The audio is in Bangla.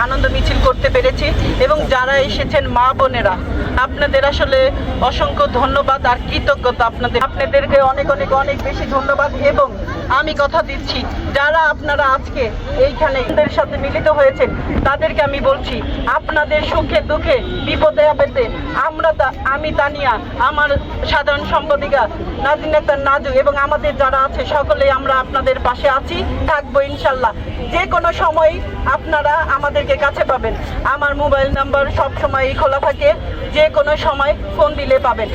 আনন্দ মিছিল করতে পেরেছি। এবং যারা এসেছেন মা বোনেরা, আপনাদের আসলে অসংখ্য ধন্যবাদ আর কৃতজ্ঞতা। আপনাদেরকে অনেক অনেক অনেক বেশি ধন্যবাদ। এবং আমি কথা দিচ্ছি, যারা আপনারা আজকে এইখানে এদের সাথে মিলিত হয়েছেন, তাদেরকে আমি বলছি, আপনাদের সুখে দুঃখে বিপদে আপদে আমি তানিয়া, আমার সাধারণ সম্পাদিকা নাজিন আক্তার নাজু এবং আমাদের যারা আছে সকলেই আমরা আপনাদের পাশে আছি, থাকবো ইনশাল্লাহ। যে কোনো সময় আপনারা আমাদেরকে কাছে পাবেন। আমার মোবাইল নাম্বার সব সময় খোলা থাকে, যে কোনো সময় ফোন দিলে পাবেন।